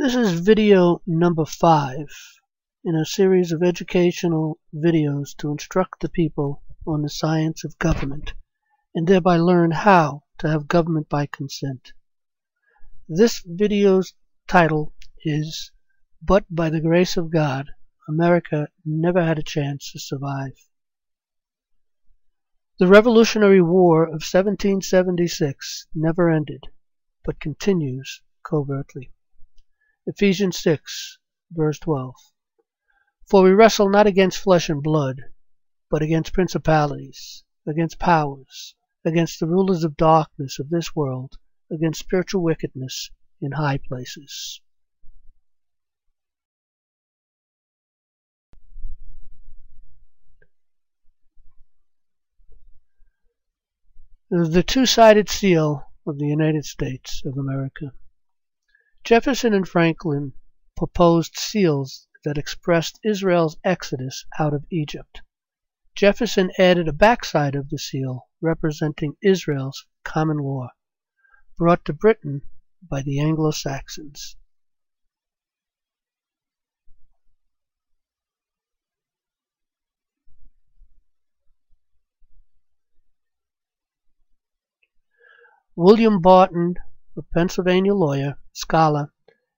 This is video number 5 in a series of educational videos to instruct the people on the science of government and thereby learn how to have government by consent. This video's title is "But by the Grace of God, America Never Had a Chance to Survive." The Revolutionary War of 1776 never ended, but continues covertly. Ephesians 6, verse 12. For we wrestle not against flesh and blood, but against principalities, against powers, against the rulers of darkness of this world, against spiritual wickedness in high places. The two-sided seal of the United States of America. Jefferson and Franklin proposed seals that expressed Israel's exodus out of Egypt. Jefferson added a backside of the seal representing Israel's common law, brought to Britain by the Anglo-Saxons. William Barton, a Pennsylvania lawyer, scholar,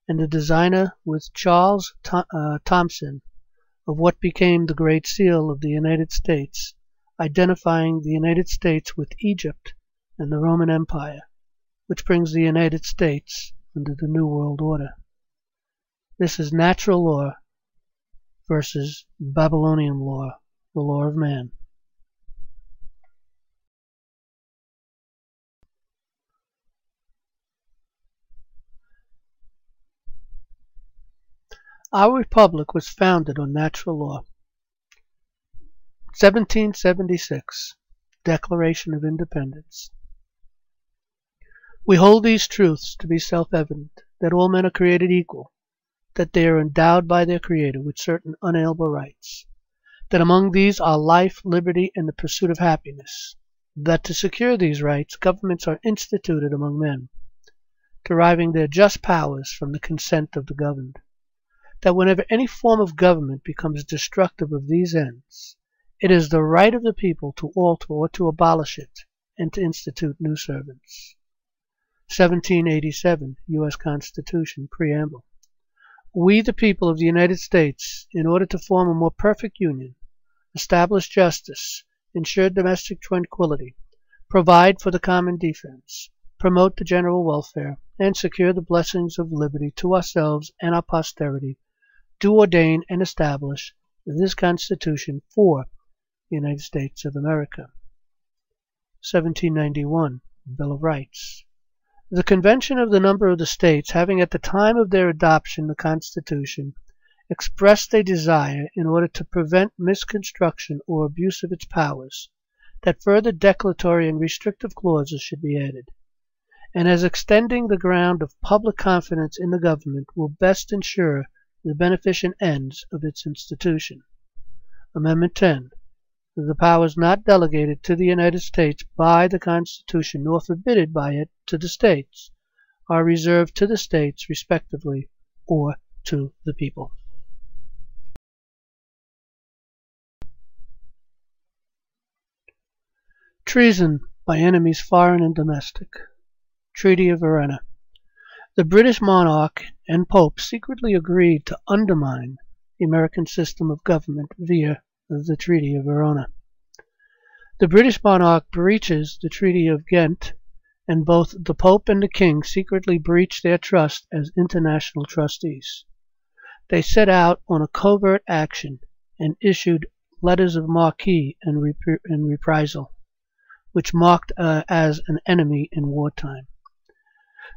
and the designer with Charles Thompson of what became the Great Seal of the United States, identifying the United States with Egypt and the Roman Empire, which brings the United States under the New World Order. This is natural law versus Babylonian law, the law of man. Our republic was founded on natural law. 1776, Declaration of Independence. We hold these truths to be self-evident, that all men are created equal, that they are endowed by their Creator with certain unalienable rights, that among these are life, liberty, and the pursuit of happiness, that to secure these rights, governments are instituted among men, deriving their just powers from the consent of the governed, that whenever any form of government becomes destructive of these ends, it is the right of the people to alter or to abolish it and to institute new servants. 1787 U.S. Constitution Preamble. We, the people of the United States, in order to form a more perfect union, establish justice, ensure domestic tranquility, provide for the common defense, promote the general welfare, and secure the blessings of liberty to ourselves and our posterity, do ordain and establish this Constitution for the United States of America. 1791 Bill of Rights. The convention of the number of the states having at the time of their adoption the Constitution expressed a desire, in order to prevent misconstruction or abuse of its powers, that further declaratory and restrictive clauses should be added, and as extending the ground of public confidence in the government will best ensure the beneficent ends of its institution. Amendment 10. The powers not delegated to the United States by the Constitution nor forbidden by it to the states are reserved to the states respectively or to the people. Treason by enemies foreign and domestic. Treaty of Verona. The British monarch and Pope secretly agreed to undermine the American system of government via the Treaty of Verona. The British monarch breaches the Treaty of Ghent, and both the Pope and the King secretly breach their trust as international trustees. They set out on a covert action and issued letters of marque and reprisal, which marked as an enemy in wartime,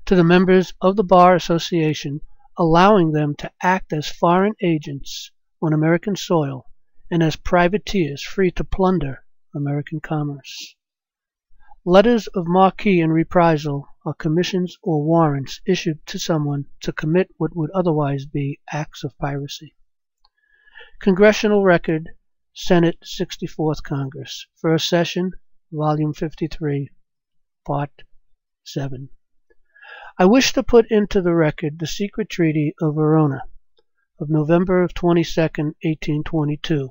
to the members of the Bar Association, allowing them to act as foreign agents on American soil and as privateers free to plunder American commerce. Letters of marque and reprisal are commissions or warrants issued to someone to commit what would otherwise be acts of piracy. Congressional Record, Senate 64th Congress, First Session, Volume 53, Part 7. I wish to put into the record the secret treaty of Verona of November 22nd, 1822,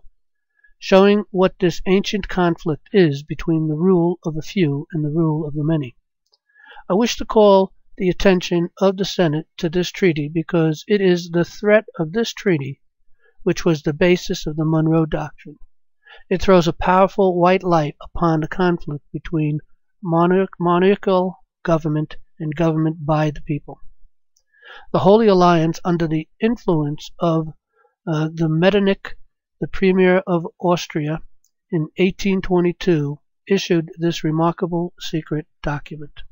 showing what this ancient conflict is between the rule of the few and the rule of the many. I wish to call the attention of the Senate to this treaty because it is the threat of this treaty which was the basis of the Monroe Doctrine. It throws a powerful white light upon the conflict between monarchical government and government by the people. The Holy Alliance, under the influence of the Metternich, the Premier of Austria, in 1822, issued this remarkable secret document.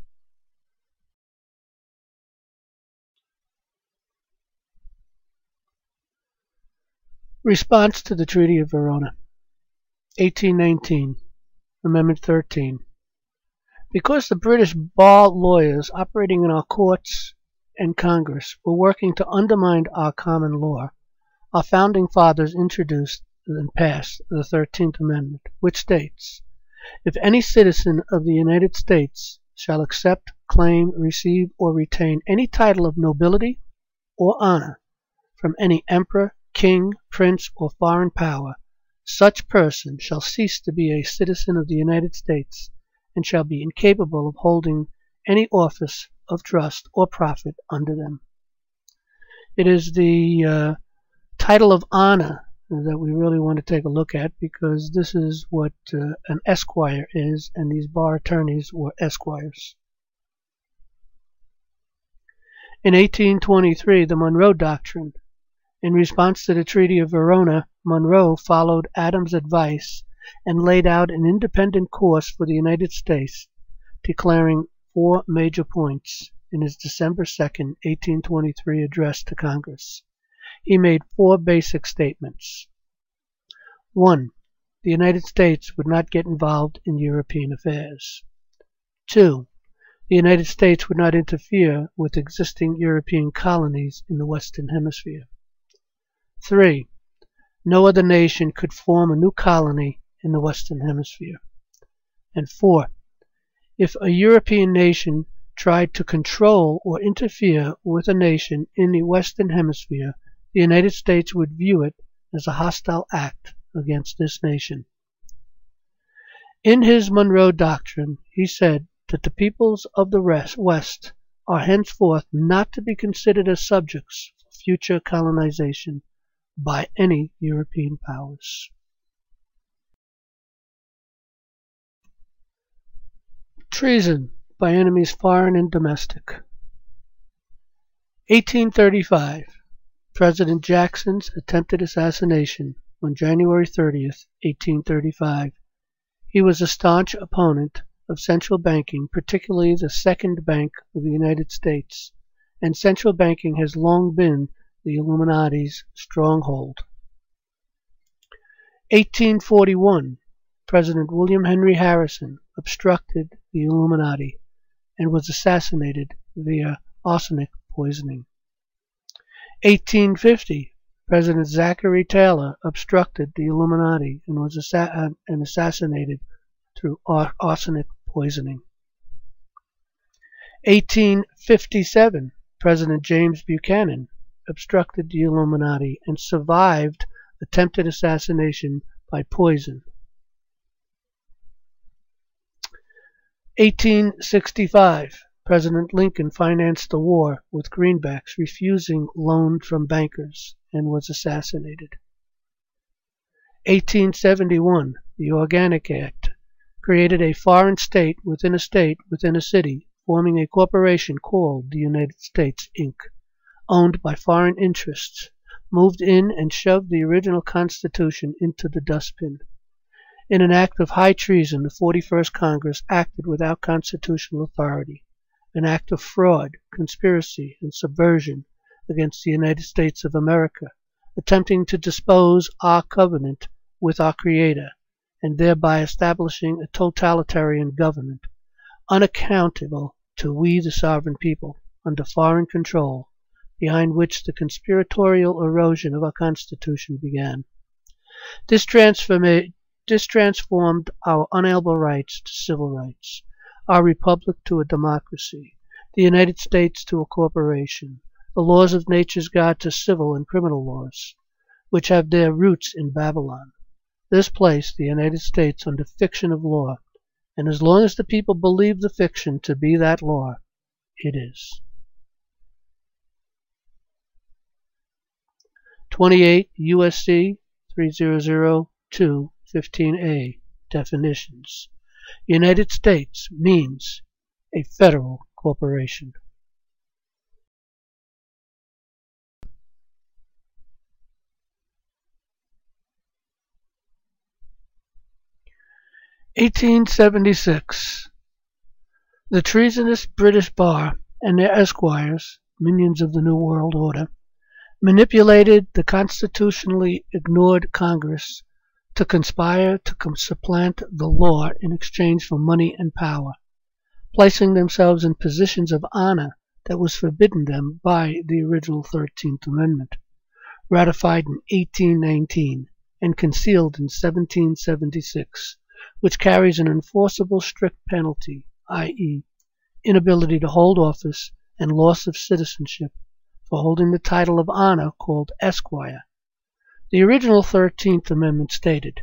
Response to the Treaty of Verona, 1819, Amendment 13. Because the British bar lawyers operating in our courts and Congress were working to undermine our common law, our founding fathers introduced and passed the 13th Amendment, which states, "If any citizen of the United States shall accept, claim, receive, or retain any title of nobility or honor from any emperor, king, prince, or foreign power, such person shall cease to be a citizen of the United States and shall be incapable of holding any office of trust or profit under them." It is the title of honor that we really want to take a look at, because this is what an esquire is, and these bar attorneys were esquires. In 1823, the Monroe Doctrine. In response to the Treaty of Verona, Monroe followed Adams' advice and laid out an independent course for the United States, declaring 4 major points in his December 2nd, 1823 address to Congress. He made 4 basic statements. 1. The United States would not get involved in European affairs. 2. The United States would not interfere with existing European colonies in the Western Hemisphere. 3. No other nation could form a new colony in the Western Hemisphere. And 4. If a European nation tried to control or interfere with a nation in the Western Hemisphere, the United States would view it as a hostile act against this nation. In his Monroe Doctrine, he said that the peoples of the West are henceforth not to be considered as subjects for future colonization by any European powers. Treason by enemies foreign and domestic. 1835. President Jackson's attempted assassination on January 30th, 1835. He was a staunch opponent of central banking, particularly the Second Bank of the United States, and central banking has long been the Illuminati's stronghold. 1841. President William Henry Harrison obstructed the Illuminati and was assassinated via arsenic poisoning. 1850. President Zachary Taylor obstructed the Illuminati and was assassinated through arsenic poisoning. 1857. President James Buchanan obstructed the Illuminati and survived attempted assassination by poison. 1865. President Lincoln financed the war with greenbacks, refusing loans from bankers, and was assassinated. 1871. The Organic Act created a foreign state within a city, forming a corporation called the United States, Inc., owned by foreign interests, moved in and shoved the original Constitution into the dustbin. In an act of high treason, the 41st Congress acted without constitutional authority, an act of fraud, conspiracy, and subversion against the United States of America, attempting to dispose our covenant with our Creator, and thereby establishing a totalitarian government, unaccountable to we the sovereign people, under foreign control, behind which the conspiratorial erosion of our Constitution began. This transformed our unalienable rights to civil rights, our republic to a democracy, the United States to a corporation, the laws of nature's God to civil and criminal laws, which have their roots in Babylon. This placed the United States under fiction of law, and as long as the people believe the fiction to be that law, it is. 28 U.S.C. 3002 15a. Definitions. United States means a federal corporation. (1876). The treasonous British bar and their esquires, minions of the New World Order, manipulated the constitutionally ignored Congress to conspire to supplant the law in exchange for money and power, placing themselves in positions of honor that was forbidden them by the original 13th Amendment, ratified in 1819 and concealed in 1776, which carries an enforceable strict penalty, i.e., inability to hold office and loss of citizenship for holding the title of honor called Esquire. The original 13th Amendment stated,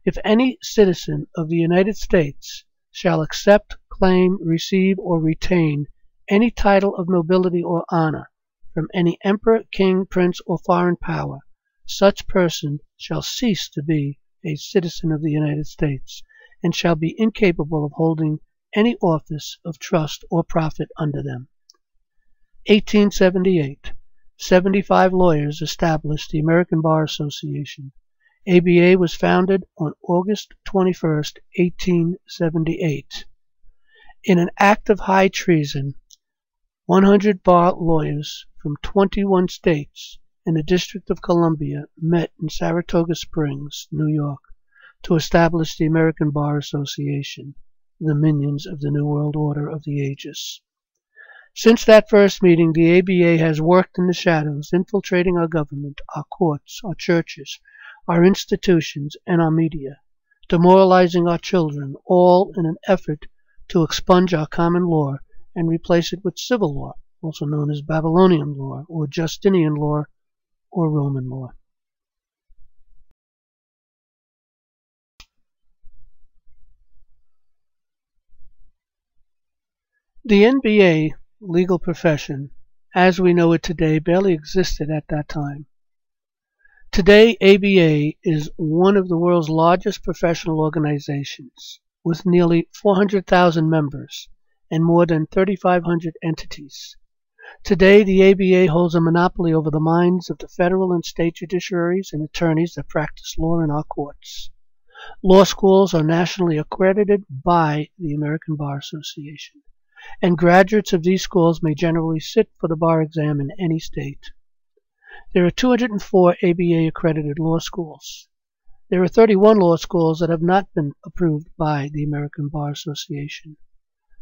"If any citizen of the United States shall accept, claim, receive, or retain any title of nobility or honor from any emperor, king, prince, or foreign power, such person shall cease to be a citizen of the United States and shall be incapable of holding any office of trust or profit under them." 1878. 75 lawyers established the American Bar Association. ABA was founded on August 21, 1878. In an act of high treason, 100 bar lawyers from 21 states and the District of Columbia met in Saratoga Springs, New York, to establish the American Bar Association, the minions of the New World Order of the ages. Since that first meeting, the ABA has worked in the shadows, infiltrating our government, our courts, our churches, our institutions, and our media, demoralizing our children, all in an effort to expunge our common law and replace it with civil law, also known as Babylonian law, or Justinian law, or Roman law. The NBA legal profession, as we know it today, barely existed at that time. Today, ABA is one of the world's largest professional organizations, with nearly 400,000 members and more than 3,500 entities. Today, the ABA holds a monopoly over the minds of the federal and state judiciaries and attorneys that practice law in our courts. Law schools are nationally accredited by the American Bar Association, and graduates of these schools may generally sit for the bar exam in any state. There are 204 ABA-accredited law schools. There are 31 law schools that have not been approved by the American Bar Association.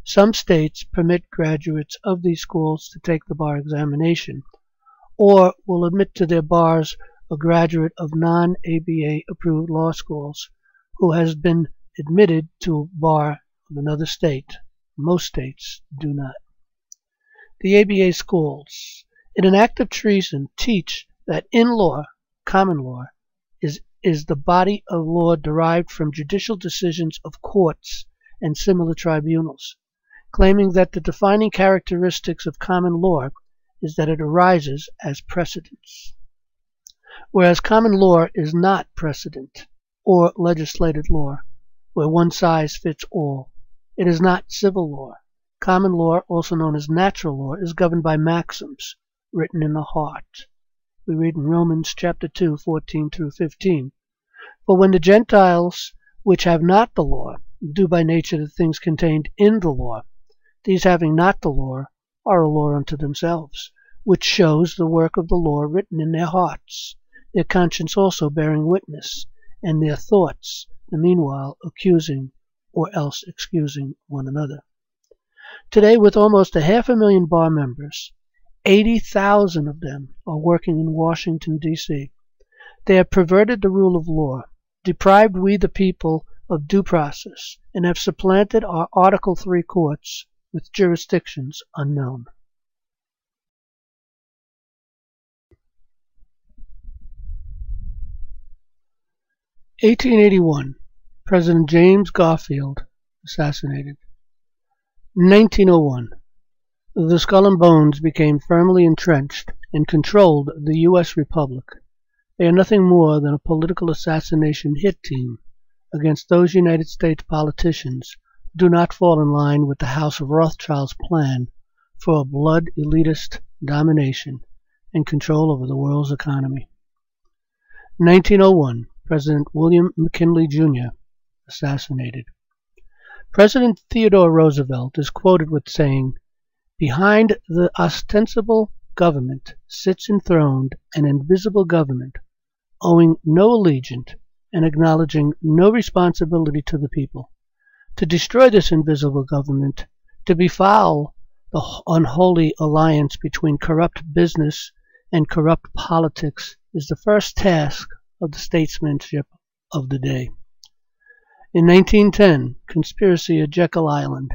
Some states permit graduates of these schools to take the bar examination, or will admit to their bars a graduate of non-ABA-approved law schools who has been admitted to a bar of another state. Most states do not. The ABA schools, in an act of treason, teach that in law, common law, is the body of law derived from judicial decisions of courts and similar tribunals, claiming that the defining characteristics of common law is that it arises as precedents. Whereas common law is not precedent or legislated law, where one size fits all. It is not civil law. Common law, also known as natural law, is governed by maxims written in the heart. We read in Romans chapter 2, 14 through 15. For when the Gentiles, which have not the law, do by nature the things contained in the law, these having not the law are a law unto themselves, which shows the work of the law written in their hearts, their conscience also bearing witness, and their thoughts, the meanwhile accusing or else excusing one another. Today, with almost 500,000 bar members, 80,000 of them are working in Washington, D.C. They have perverted the rule of law, deprived we the people of due process, and have supplanted our Article III courts with jurisdictions unknown. (1881) President James Garfield assassinated. 1901. The Skull and Bones became firmly entrenched and controlled the U.S. Republic. They are nothing more than a political assassination hit team against those United States politicians who do not fall in line with the House of Rothschild's plan for a blood elitist domination and control over the world's economy. 1901. President William McKinley, Jr. assassinated. President Theodore Roosevelt is quoted with saying, "Behind the ostensible government sits enthroned an invisible government, owing no allegiance and acknowledging no responsibility to the people. To destroy this invisible government, to befoul the unholy alliance between corrupt business and corrupt politics, is the first task of the statesmanship of the day." In 1910, conspiracy at Jekyll Island.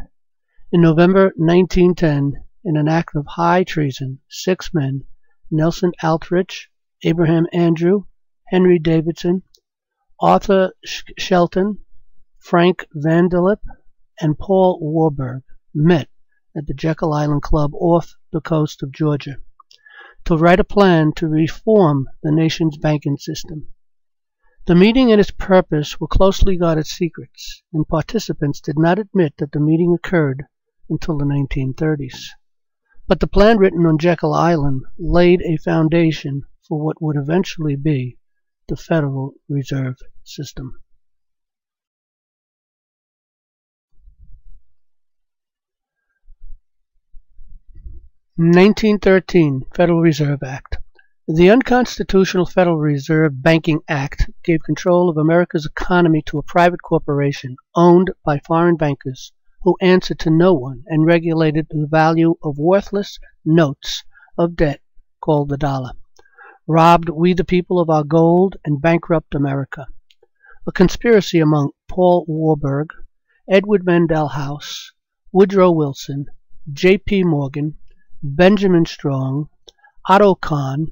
In November 1910, in an act of high treason, 6 men, Nelson Altrich, Abraham Andrew, Henry Davidson, Arthur Shelton, Frank Vanderlip, and Paul Warburg, met at the Jekyll Island Club off the coast of Georgia to write a plan to reform the nation's banking system. The meeting and its purpose were closely guarded secrets, and participants did not admit that the meeting occurred until the 1930s. But the plan written on Jekyll Island laid a foundation for what would eventually be the Federal Reserve System. (1913) Federal Reserve Act. The unconstitutional Federal Reserve Banking Act gave control of America's economy to a private corporation owned by foreign bankers who answered to no one and regulated the value of worthless notes of debt called the dollar, robbed we the people of our gold, and bankrupt America. A conspiracy among Paul Warburg, Edward Mandell House, Woodrow Wilson, J.P. Morgan, Benjamin Strong, Otto Kahn,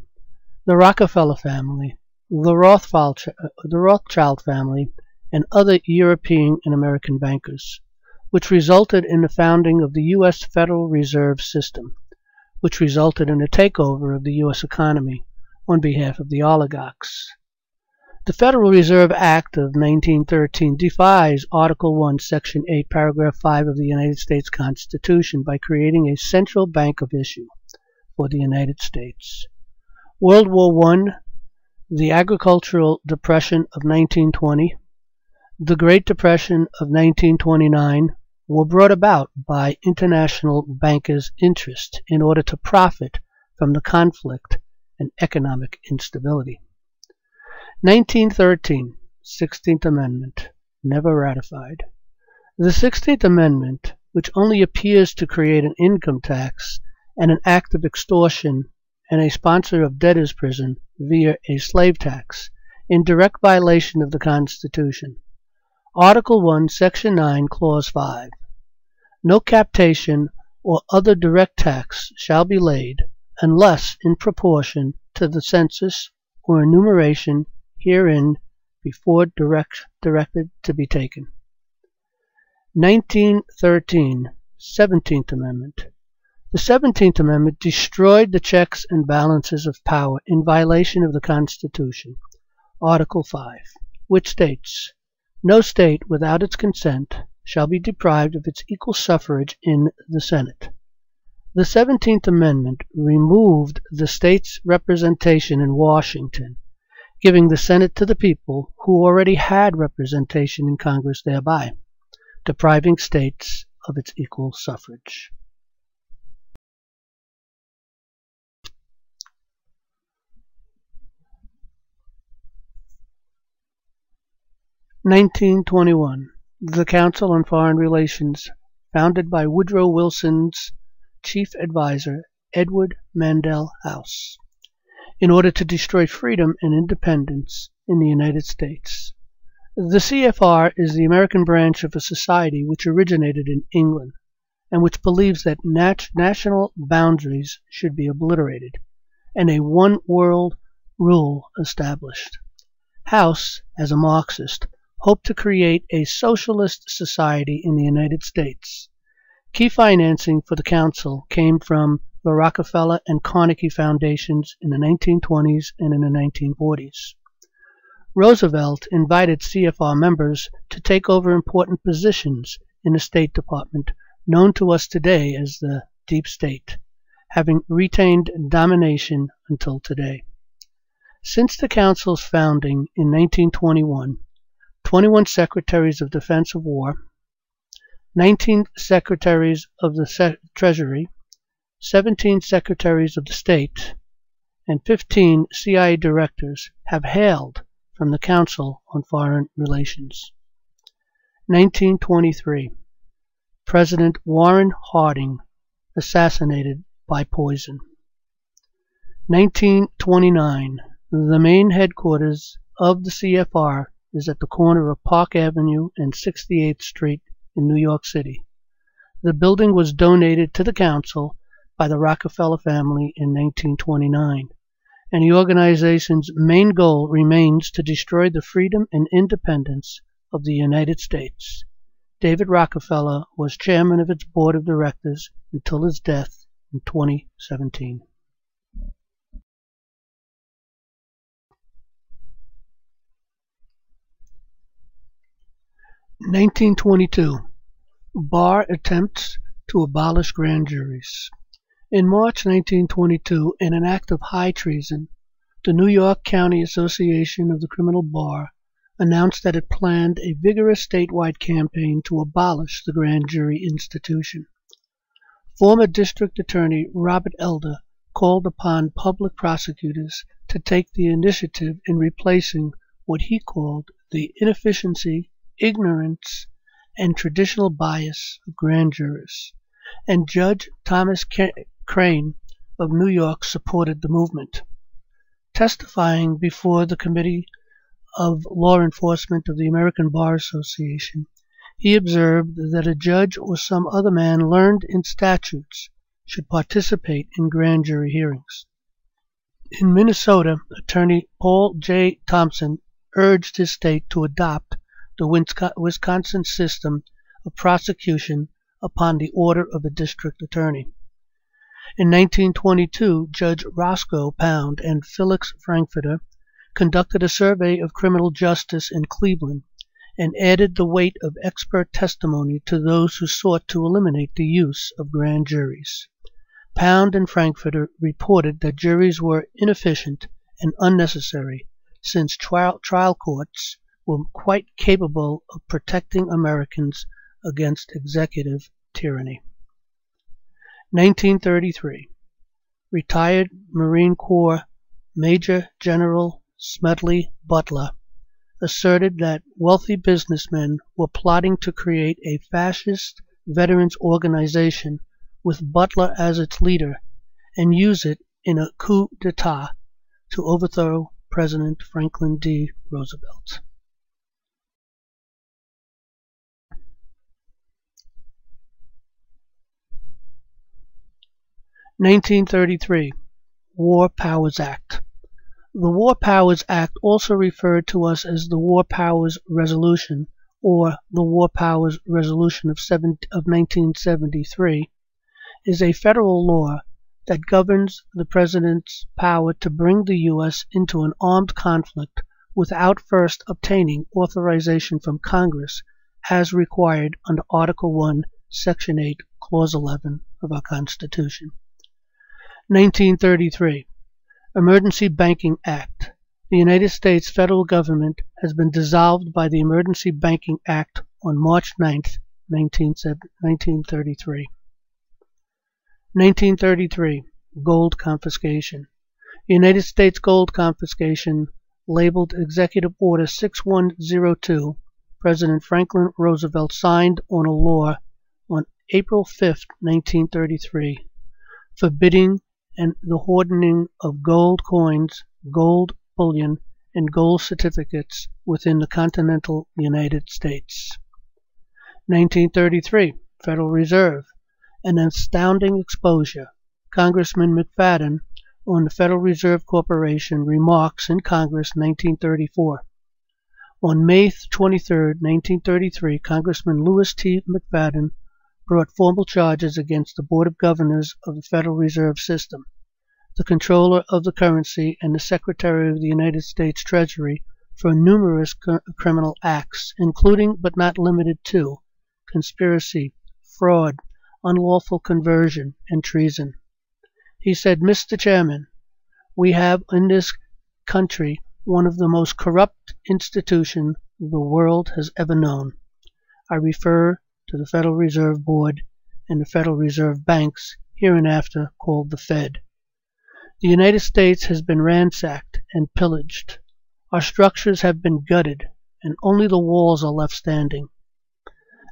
the Rockefeller family, the Rothschild family, and other European and American bankers, which resulted in the founding of the U.S. Federal Reserve System, which resulted in a takeover of the U.S. economy on behalf of the oligarchs. The Federal Reserve Act of 1913 defies Article 1, Section 8, Paragraph 5 of the United States Constitution by creating a central bank of issue for the United States. World War I, the Agricultural Depression of 1920, the Great Depression of 1929 were brought about by international bankers' interest in order to profit from the conflict and economic instability. 1913, 16th Amendment, never ratified. The 16th Amendment, which only appears to create an income tax and an act of extortion and a sponsor of debtor's prison via a slave tax, in direct violation of the Constitution. Article 1, Section 9, Clause 5. No captation or other direct tax shall be laid, unless in proportion to the census or enumeration herein before directed to be taken. 1913, 17th Amendment. The 17th Amendment destroyed the checks and balances of power in violation of the Constitution, Article 5, which states, "No state without its consent shall be deprived of its equal suffrage in the Senate." The 17th Amendment removed the state's representation in Washington, giving the Senate to the people who already had representation in Congress thereby, depriving states of its equal suffrage. (1921) The Council on Foreign Relations, founded by Woodrow Wilson's chief advisor, Edward Mandell House, in order to destroy freedom and independence in the United States. The CFR is the American branch of a society which originated in England. and which believes that national boundaries should be obliterated and a one-world rule established. House, as a Marxist, hoped to create a socialist society in the United States. Key financing for the council came from the Rockefeller and Carnegie Foundations in the 1920s and in the 1940s. Roosevelt invited CFR members to take over important positions in the State Department, known to us today as the Deep State, having retained domination until today. Since the Council's founding in 1921, 21 Secretaries of Defense of War, 19 Secretaries of the Treasury, 17 Secretaries of the State, and 15 CIA directors have hailed from the Council on Foreign Relations. 1923. President Warren Harding assassinated by poison. 1929. The main headquarters of the CFR is at the corner of Park Avenue and 68th Street in New York City. The building was donated to the Council by the Rockefeller family in 1929, and the organization's main goal remains to destroy the freedom and independence of the United States. David Rockefeller was chairman of its board of directors until his death in 2017. In 1922, Barr attempts to abolish grand juries. In March 1922, in an act of high treason, the New York County Association of the Criminal Bar announced that it planned a vigorous statewide campaign to abolish the grand jury institution. Former District Attorney Robert Elder called upon public prosecutors to take the initiative in replacing what he called the inefficiency, ignorance, and traditional bias of grand jurors, and Judge Thomas Crane of New York supported the movement. Testifying before the Committee of Law Enforcement of the American Bar Association, he observed that a judge or some other man learned in statutes should participate in grand jury hearings. In Minnesota, Attorney Paul J. Thompson urged his state to adopt the Wisconsin system of prosecution upon the order of a district attorney. In 1922, Judge Roscoe Pound and Felix Frankfurter conducted a survey of criminal justice in Cleveland and added the weight of expert testimony to those who sought to eliminate the use of grand juries. Pound and Frankfurter reported that juries were inefficient and unnecessary, since trial courts were quite capable of protecting Americans against executive tyranny. 1933. Retired Marine Corps Major General Smedley Butler asserted that wealthy businessmen were plotting to create a fascist veterans organization with Butler as its leader and use it in a coup d'etat to overthrow President Franklin D. Roosevelt. (1933) War Powers Act. The War Powers Act, also referred to us as the War Powers Resolution or the War Powers Resolution of 1973, is a federal law that governs the President's power to bring the U.S. into an armed conflict without first obtaining authorization from Congress as required under Article 1, Section 8, Clause 11 of our Constitution. 1933. Emergency Banking Act. The United States federal government has been dissolved by the Emergency Banking Act on March 9, 1933. 1933. Gold confiscation. United States gold confiscation, labeled Executive Order 6102, President Franklin Roosevelt signed on a law on April 5, 1933, forbidding and the hoarding of gold coins, gold bullion, and gold certificates within the continental United States. 1933. Federal Reserve. an astounding exposure. Congressman McFadden on the Federal Reserve Corporation remarks in Congress 1934. On May 23, 1933, Congressman Lewis T. McFadden brought formal charges against the Board of Governors of the Federal Reserve System, the Comptroller of the Currency, and the Secretary of the United States Treasury for numerous criminal acts, including but not limited to conspiracy, fraud, unlawful conversion, and treason. He said, "Mr. Chairman, we have in this country one of the most corrupt institutions the world has ever known. I refer to the Federal Reserve Board and the Federal Reserve Banks, hereinafter called the Fed. The United States has been ransacked and pillaged. Our structures have been gutted, and only the walls are left standing."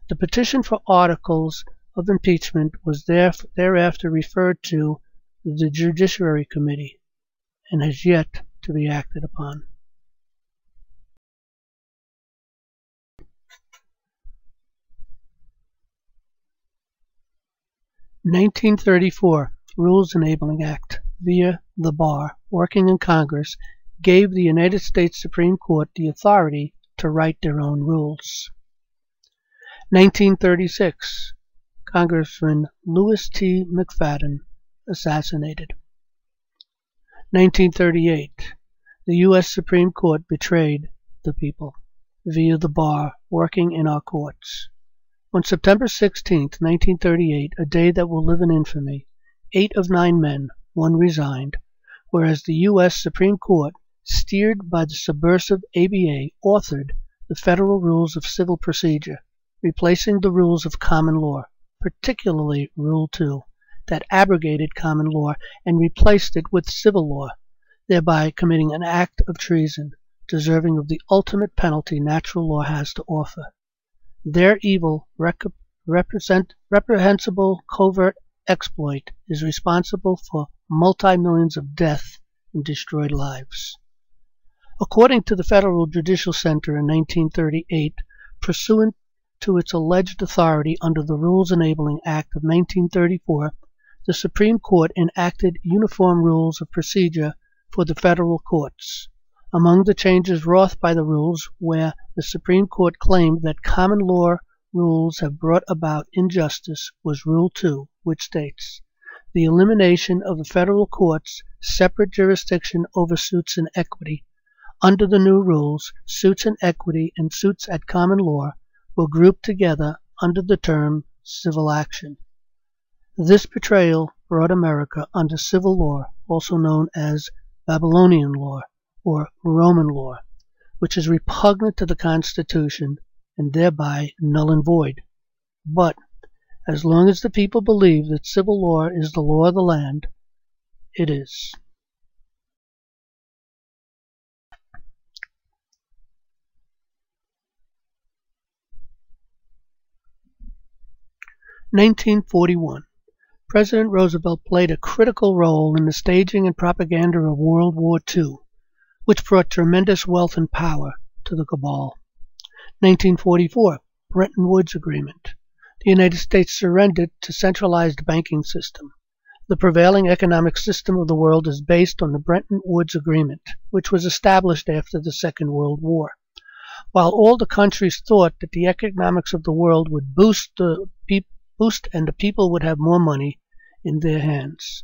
The petition for articles of impeachment was thereafter referred to the Judiciary Committee and has yet to be acted upon. (1934) Rules Enabling Act via the bar, working in Congress, gave the United States Supreme Court the authority to write their own rules. 1936 Congressman Lewis T. McFadden assassinated. 1938 The U.S. Supreme Court betrayed the people via the bar, working in our courts. On September 16, 1938, a day that will live in infamy, 8 of 9 men, 1 resigned, whereas the U.S. Supreme Court, steered by the subversive ABA, authored the Federal Rules of Civil Procedure, replacing the rules of common law, particularly Rule 2, that abrogated common law and replaced it with civil law, thereby committing an act of treason, deserving of the ultimate penalty natural law has to offer. Their evil, reprehensible covert exploit is responsible for multi-millions of death and destroyed lives. According to the Federal Judicial Center in 1938, pursuant to its alleged authority under the Rules Enabling Act of 1934, the Supreme Court enacted uniform rules of procedure for the federal courts. Among the changes wrought by the rules, where the Supreme Court claimed that common law rules have brought about injustice, was Rule 2, which states, "The elimination of the federal court's separate jurisdiction over suits in equity. Under the new rules, suits in equity and suits at common law were grouped together under the term civil action." This betrayal brought America under civil law, also known as Babylonian law or Roman law, which is repugnant to the Constitution and thereby null and void. But as long as the people believe that civil law is the law of the land, it is. (1941) President Roosevelt played a critical role in the staging and propaganda of World War II, which brought tremendous wealth and power to the cabal. 1944 Bretton Woods Agreement. The United States surrendered to centralized banking system. The prevailing economic system of the world is based on the Bretton Woods Agreement, which was established after the Second World War. While all the countries thought that the economics of the world would boost and the people would have more money in their hands,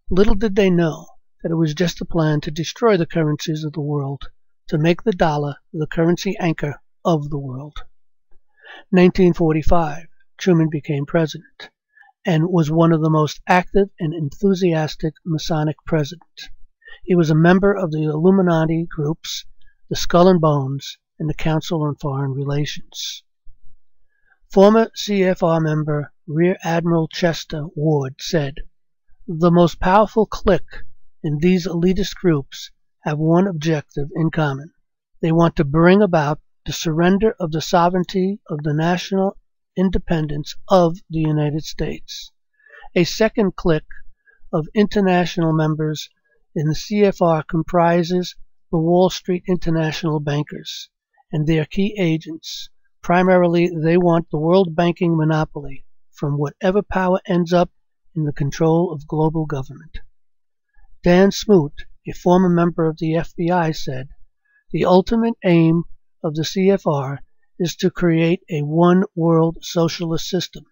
little did they know that it was just a plan to destroy the currencies of the world, to make the dollar the currency anchor of the world. 1945 Truman became president and was one of the most active and enthusiastic Masonic presidents. He was a member of the Illuminati groups, the Skull and Bones, and the Council on Foreign Relations. Former CFR member Rear Admiral Chester Ward said, "The most powerful clique in these elitist groups have one objective in common. They want to bring about the surrender of the sovereignty of the national independence of the United States." A second clique of international members in the CFR comprises the Wall Street international bankers and their key agents. Primarily, they want the world banking monopoly, from whatever power ends up in the control of global government. Dan Smoot, a former member of the FBI, said, "The ultimate aim of the CFR is to create a one-world socialist system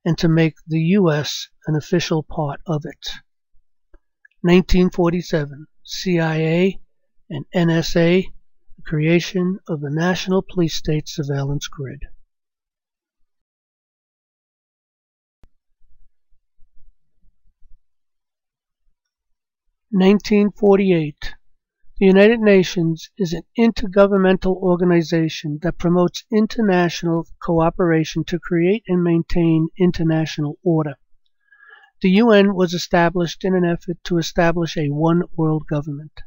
and to make the U.S. an official part of it." 1947, CIA and NSA, the creation of the National Police State Surveillance Grid. 1948. The United Nations is an intergovernmental organization that promotes international cooperation to create and maintain international order. The UN was established in an effort to establish a one-world government.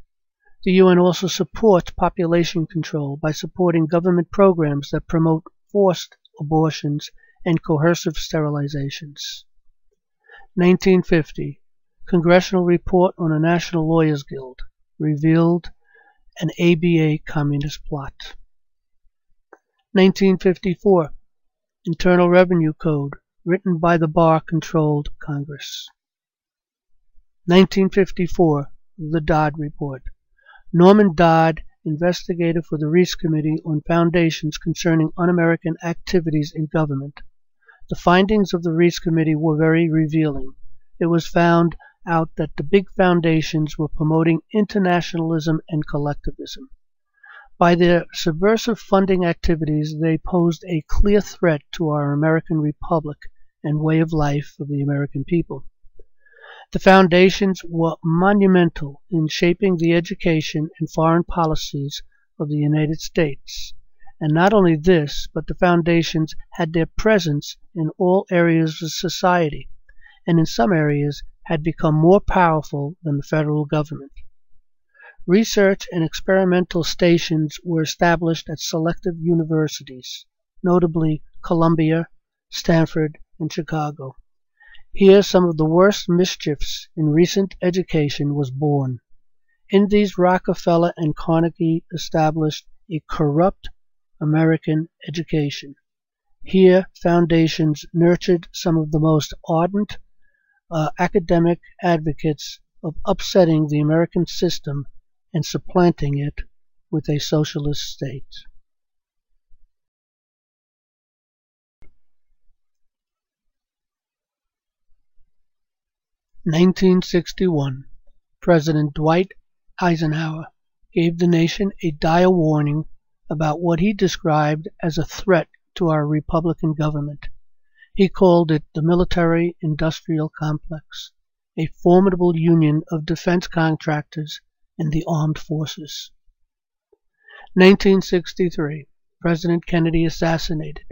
The UN also supports population control by supporting government programs that promote forced abortions and coercive sterilizations. 1950. Congressional Report on a National Lawyers Guild revealed an ABA communist plot. 1954. Internal Revenue Code, written by the bar-controlled Congress. 1954. The Dodd Report. Norman Dodd, investigator for the Reese Committee on Foundations Concerning Un-American Activities in Government. The findings of the Reese Committee were very revealing. It was found out that the big foundations were promoting internationalism and collectivism. By their subversive funding activities, they posed a clear threat to our American Republic and way of life of the American people. The foundations were monumental in shaping the education and foreign policies of the United States. And not only this, but the foundations had their presence in all areas of society, and in some areas had become more powerful than the federal government. Research and experimental stations were established at selective universities, notably Columbia, Stanford, and Chicago. Here some of the worst mischiefs in recent education was born. In these, Rockefeller and Carnegie established a corrupt American education. Here foundations nurtured some of the most ardent academic advocates of upsetting the American system and supplanting it with a socialist state. (1961) President Dwight Eisenhower gave the nation a dire warning about what he described as a threat to our Republican government. He called it the military-industrial complex, a formidable union of defense contractors and the armed forces. 1963. President Kennedy assassinated.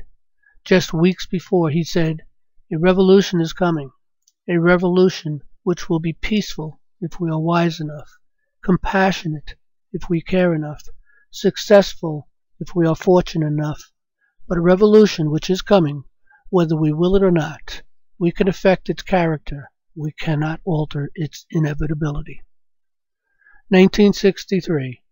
Just weeks before, he said, "A revolution is coming, a revolution which will be peaceful if we are wise enough, compassionate if we care enough, successful if we are fortunate enough, but a revolution which is coming, whether we will it or not. We can affect its character. We cannot alter its inevitability." 1963.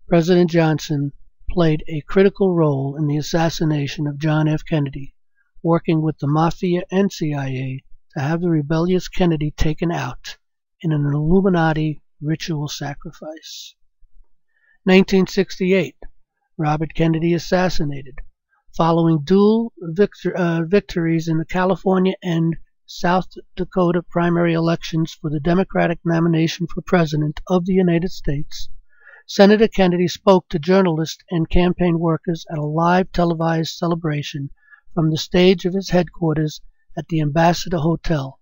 President Johnson played a critical role in the assassination of John F. Kennedy, working with the Mafia and CIA to have the rebellious Kennedy taken out in an Illuminati ritual sacrifice. 1968. Robert Kennedy assassinated. Following dual victories in the California and South Dakota primary elections for the Democratic nomination for President of the United States, Senator Kennedy spoke to journalists and campaign workers at a live televised celebration from the stage of his headquarters at the Ambassador Hotel.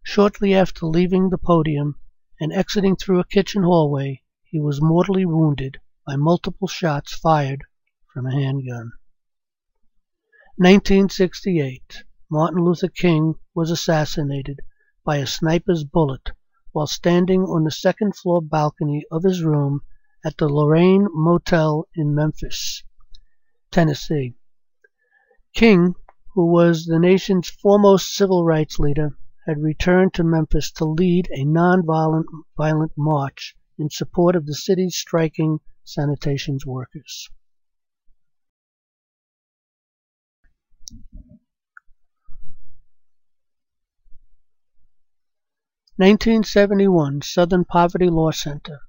Shortly after leaving the podium and exiting through a kitchen hallway, he was mortally wounded by multiple shots fired from a handgun. 1968. Martin Luther King was assassinated by a sniper's bullet while standing on the second-floor balcony of his room at the Lorraine Motel in Memphis, Tennessee. King, who was the nation's foremost civil rights leader, had returned to Memphis to lead a non-violent march in support of the city's striking sanitation workers. 1971 Southern Poverty Law Center.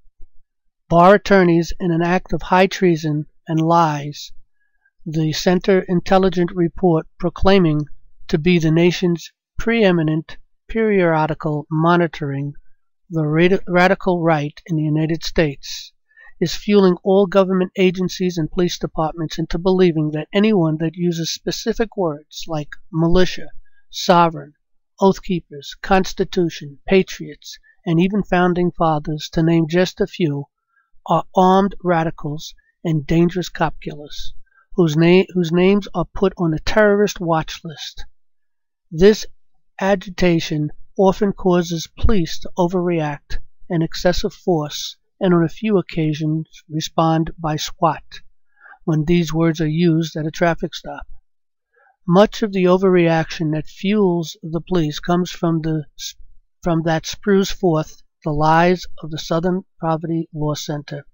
Bar attorneys, in an act of high treason and lies, the center intelligence report proclaiming to be the nation's preeminent periodical monitoring the radical right in the United States, is fueling all government agencies and police departments into believing that anyone that uses specific words like militia, sovereign, oath keepers, constitution, patriots, and even founding fathers, to name just a few, are armed radicals and dangerous cop killers, whose names are put on a terrorist watch list. This agitation often causes police to overreact and excessive force, and on a few occasions respond by SWAT when these words are used at a traffic stop. Much of the overreaction that fuels the police comes from that sprues forth the lies of the Southern Poverty Law Center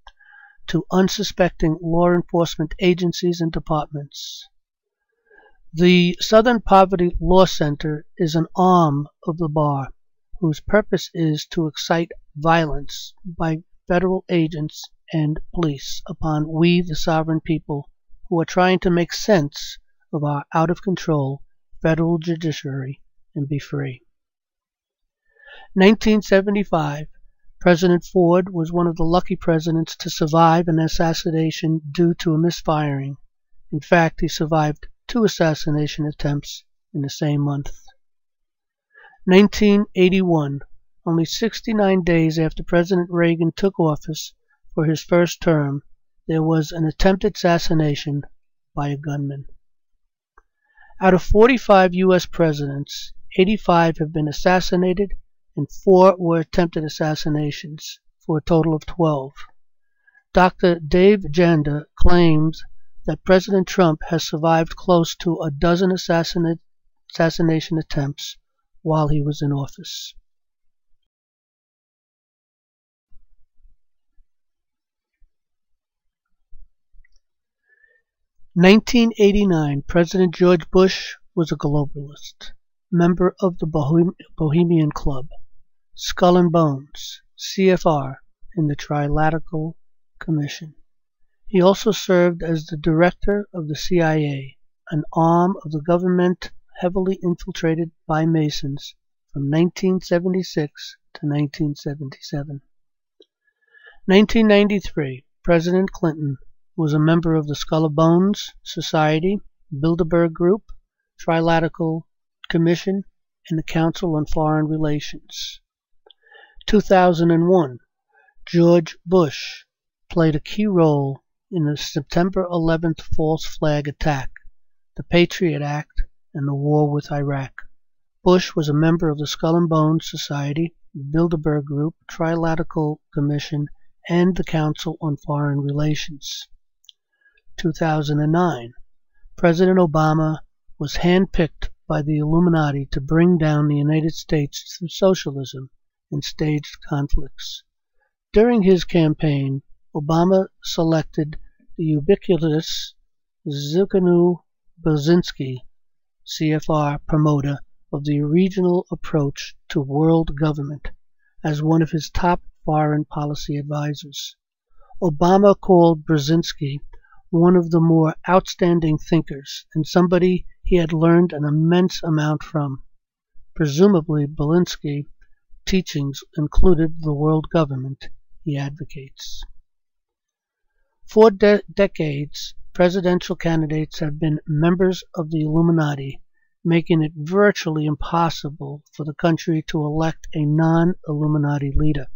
to unsuspecting law enforcement agencies and departments. The Southern Poverty Law Center is an arm of the bar whose purpose is to excite violence by federal agents and police upon we, the sovereign people, who are trying to make sense of our out-of-control federal judiciary and be free. 1975, President Ford was one of the lucky presidents to survive an assassination due to a misfiring. In fact, he survived 2 assassination attempts in the same month. 1981, only 69 days after President Reagan took office for his first term, there was an attempted assassination by a gunman. Out of 45 U.S. presidents, 85 have been assassinated and 4 were attempted assassinations, for a total of 12. Dr. Dave Janda claims that President Trump has survived close to a dozen assassination attempts while he was in office. In 1989, President George Bush was a globalist, member of the Bohemian Club, Skull and Bones, CFR, and the Trilateral Commission. He also served as the director of the CIA, an arm of the government heavily infiltrated by Masons from 1976 to 1977. 1993, President Clinton was a member of the Skull and Bones Society, Bilderberg Group, Trilateral Commission, and the Council on Foreign Relations. 2001, George Bush played a key role in the September 11th false flag attack, the Patriot Act, and the war with Iraq. Bush was a member of the Skull and Bones Society, Bilderberg Group, Trilateral Commission, and the Council on Foreign Relations. 2009, President Obama was handpicked by the Illuminati to bring down the United States through socialism and staged conflicts. During his campaign, Obama selected the ubiquitous Zbigniew Brzezinski, CFR promoter of the regional approach to world government, as one of his top foreign policy advisors. Obama called Brzezinski one of the more outstanding thinkers and somebody he had learned an immense amount from. Presumably, Brzezinski's teachings included the world government he advocates. For decades, presidential candidates have been members of the Illuminati, making it virtually impossible for the country to elect a non-Illuminati leader.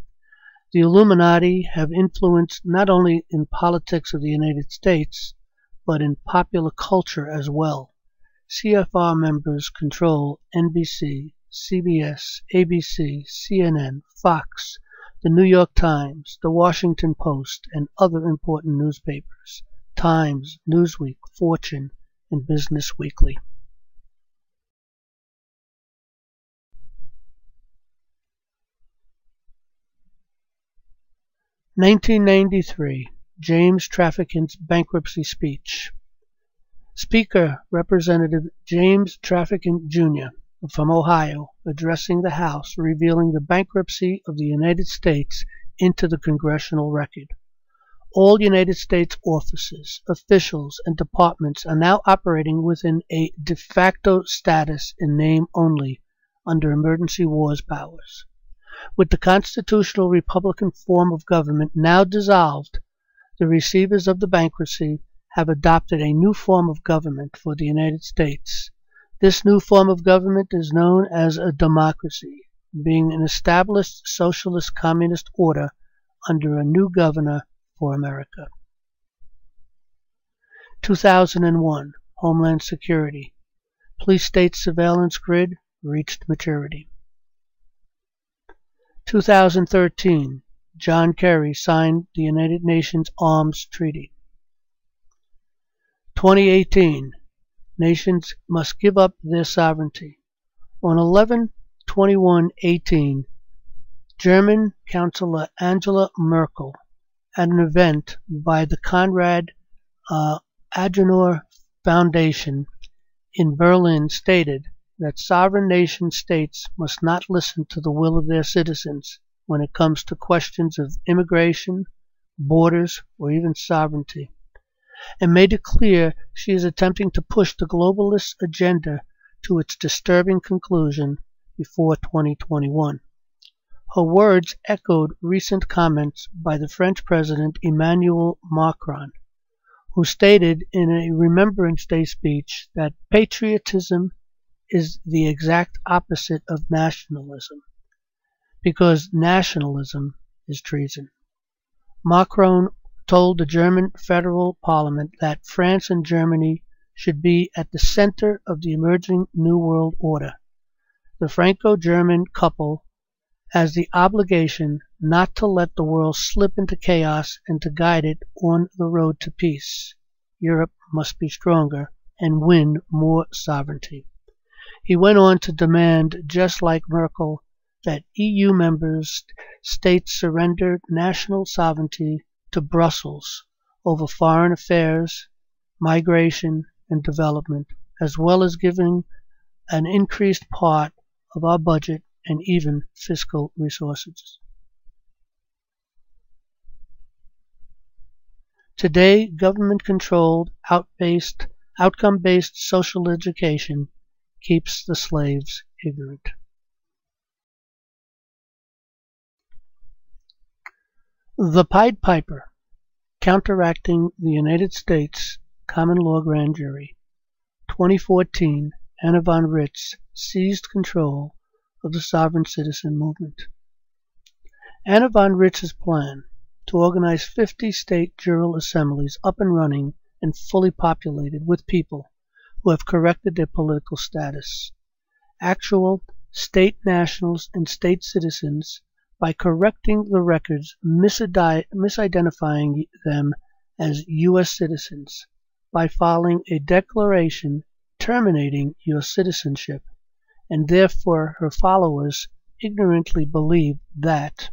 The Illuminati have influence not only in politics of the United States, but in popular culture as well. CFR members control NBC, CBS, ABC, CNN, Fox, the New York Times, the Washington Post, and other important newspapers, Times, Newsweek, Fortune, and Business Weekly. (1993) James Traficant's bankruptcy speech. Speaker Representative James Traficant, Jr. from Ohio, addressing the House, revealing the bankruptcy of the United States into the congressional record. All United States offices, officials, and departments are now operating within a de facto status in name only under emergency wars powers. With the constitutional Republican form of government now dissolved, the receivers of the bankruptcy have adopted a new form of government for the United States. This new form of government is known as a democracy, being an established socialist communist order under a new governor for America. 2001 Homeland Security. Police state surveillance grid reached maturity. 2013 John Kerry signed the United Nations Arms Treaty. 2018 Nations must give up their sovereignty. On 11/21/18, German Chancellor Angela Merkel, at an event by the Konrad Adenauer Foundation in Berlin, stated that sovereign nation states must not listen to the will of their citizens when it comes to questions of immigration, borders, or even sovereignty, and made it clear she is attempting to push the globalist agenda to its disturbing conclusion before 2021. Her words echoed recent comments by the French President Emmanuel Macron, who stated in a Remembrance Day speech that patriotism is the exact opposite of nationalism, because nationalism is treason. Macron told the German federal parliament that France and Germany should be at the center of the emerging New World Order. The Franco-German couple has the obligation not to let the world slip into chaos and to guide it on the road to peace. Europe must be stronger and win more sovereignty. He went on to demand, just like Merkel, that EU members states surrender national sovereignty to Brussels over foreign affairs, migration, and development, as well as giving an increased part of our budget and even fiscal resources. Today, government-controlled, outcome-based social education keeps the slaves ignorant. The Pied Piper, counteracting the United States common law grand jury. 2014, Anna von Ritz seized control of the sovereign citizen movement. Anna von Ritz's plan to organize 50 state jural assemblies up and running and fully populated with people who have corrected their political status, actual state nationals and state citizens, by correcting the records, misidentifying them as U.S. citizens, by filing a declaration terminating your citizenship, and therefore her followers ignorantly believe that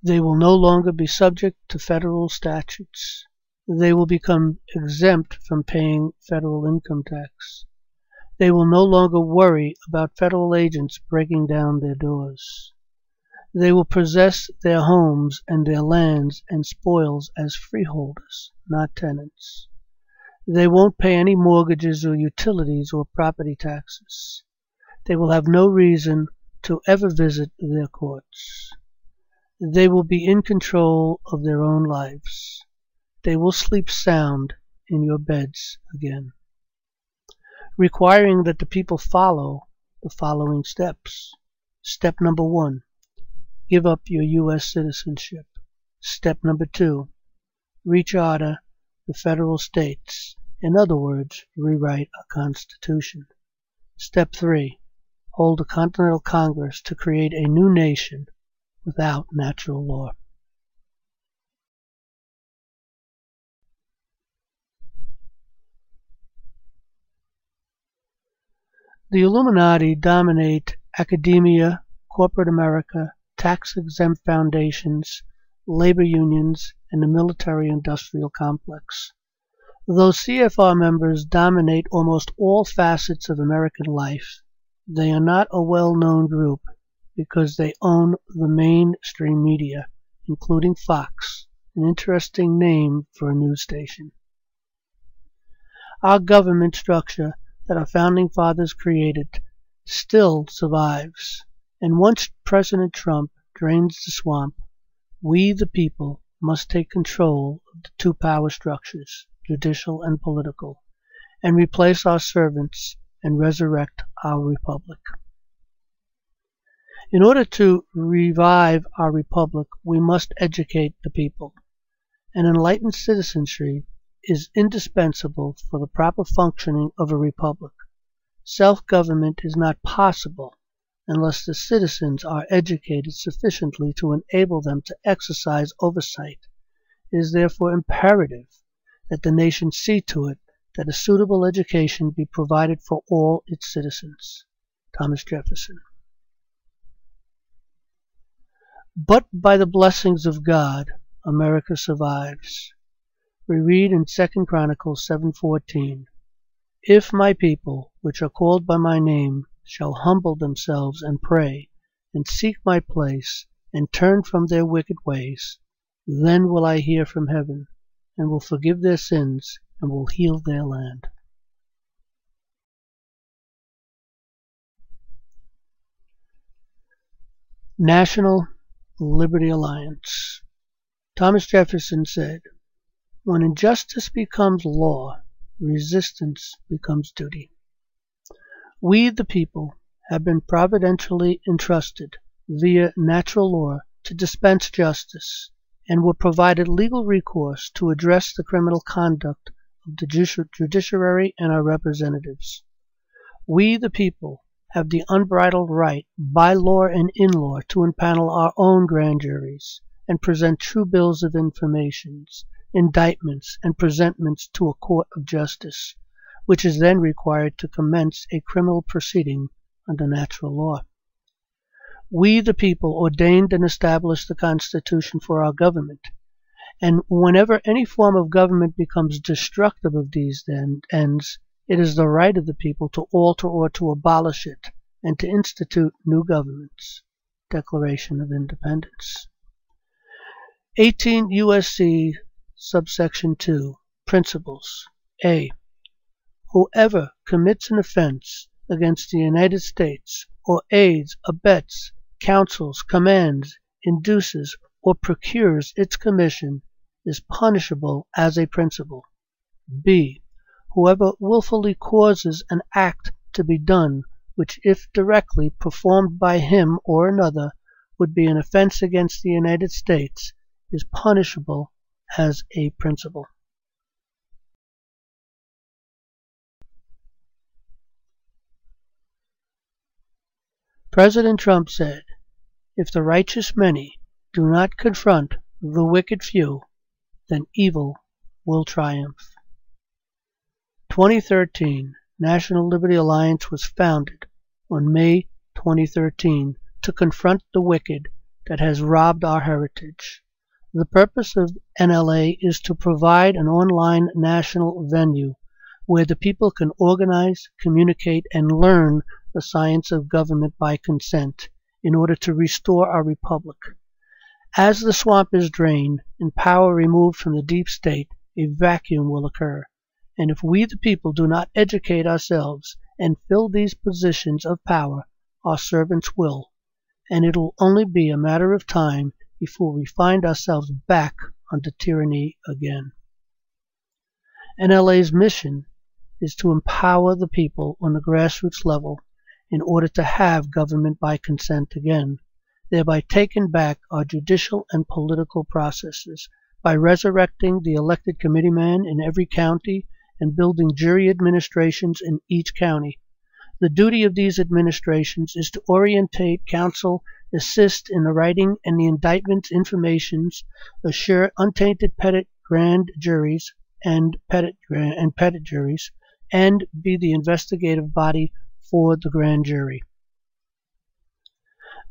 they will no longer be subject to federal statutes. They will become exempt from paying federal income tax. They will no longer worry about federal agents breaking down their doors. They will possess their homes and their lands and spoils as freeholders, not tenants. They won't pay any mortgages or utilities or property taxes. They will have no reason to ever visit their courts. They will be in control of their own lives. They will sleep sound in your beds again, requiring that the people follow the following steps. Step number 1, give up your U.S. citizenship. Step number 2, recharter the federal states. In other words, rewrite a constitution. Step 3, hold a Continental Congress to create a new nation without natural law. The Illuminati dominate academia, corporate America, tax-exempt foundations, labor unions, and the military-industrial complex. Though CFR members dominate almost all facets of American life, They are not a well-known group because they own the mainstream media, including Fox, an interesting name for a news station. Our government structure that our founding fathers created still survives, and once President Trump drains the swamp, we the people must take control of the two power structures, judicial and political, and replace our servants and resurrect our republic. In order to revive our republic, we must educate the people. An enlightened citizenry is indispensable for the proper functioning of a republic. Self-government is not possible unless the citizens are educated sufficiently to enable them to exercise oversight. It is therefore imperative that the nation see to it that a suitable education be provided for all its citizens. Thomas Jefferson. But by the blessings of God, America survives. We read in 2 Chronicles 7:14, "If my people, which are called by my name, shall humble themselves and pray, and seek my place, and turn from their wicked ways, then will I hear from heaven, and will forgive their sins, and will heal their land." National Liberty Alliance. Thomas Jefferson said, "When injustice becomes law, resistance becomes duty." We, the people, have been providentially entrusted via natural law to dispense justice, and were provided legal recourse to address the criminal conduct of the judiciary and our representatives. We, the people, have the unbridled right, by law and in law, to impanel our own grand juries and present true bills of information, indictments, and presentments to a court of justice, which is then required to commence a criminal proceeding under natural law. We, the people, ordained and established the Constitution for our government, and whenever any form of government becomes destructive of these ends, it is the right of the people to alter or to abolish it, and to institute new governments. Declaration of Independence. 18 U.S.C. subsection 2. Principles. A. Whoever commits an offense against the United States, or aids, abets, counsels, commands, induces, or procures its commission, is punishable as a principle. B. Whoever willfully causes an act to be done which, if directly performed by him or another, would be an offense against the United States, is punishable as a principle. President Trump said, "If the righteous many do not confront the wicked few, then evil will triumph." 2013, National Liberty Alliance was founded on May 2013 to confront the wicked that has robbed our heritage. The purpose of NLA is to provide an online national venue where the people can organize, communicate, and learn the science of government by consent in order to restore our republic. As the swamp is drained and power removed from the deep state, a vacuum will occur. And if we the people do not educate ourselves and fill these positions of power, our servants will, and it will only be a matter of time before we find ourselves back under tyranny again. NLA's mission is to empower the people on the grassroots level in order to have government by consent again, thereby taking back our judicial and political processes by resurrecting the elected committeeman in every county and building jury administrations in each county. The duty of these administrations is to orientate, counsel, assist in the writing and the indictment informations, assure untainted pettit grand juries and pettit juries, and be the investigative body for the grand jury.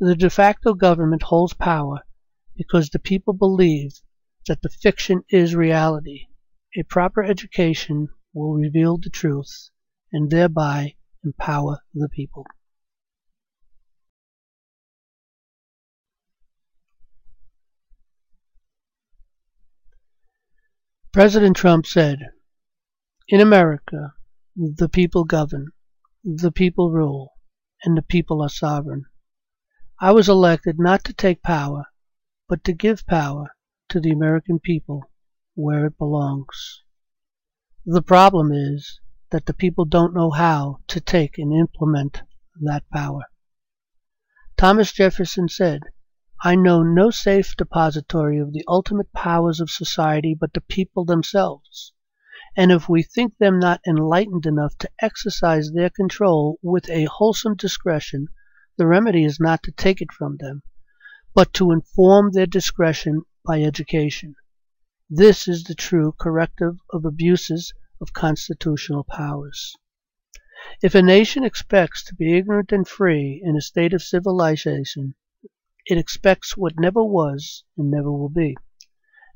The de facto government holds power because the people believe that the fiction is reality. A proper education will reveal the truth and thereby empower the people. President Trump said, "In America, the people govern, the people rule, and the people are sovereign. I was elected not to take power, but to give power to the American people where it belongs." The problem is that the people don't know how to take and implement that power. Thomas Jefferson said, "I know no safe depository of the ultimate powers of society but the people themselves, and if we think them not enlightened enough to exercise their control with a wholesome discretion, the remedy is not to take it from them, but to inform their discretion by education. This is the true corrective of abuses of constitutional powers." If a nation expects to be ignorant and free in a state of civilization, it expects what never was and never will be.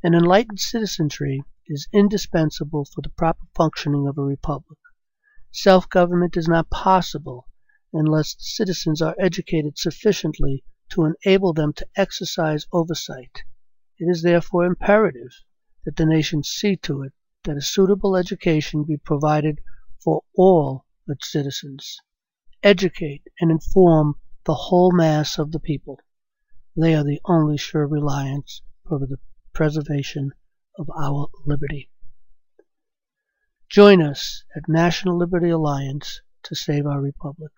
An enlightened citizenry is indispensable for the proper functioning of a republic. Self-government is not possible unless the citizens are educated sufficiently to enable them to exercise oversight. It is therefore imperative that the nation see to it that a suitable education be provided for all its citizens. Educate and inform the whole mass of the people. They are the only sure reliance for the preservation of our liberty. Join us at National Liberty Alliance to save our republic.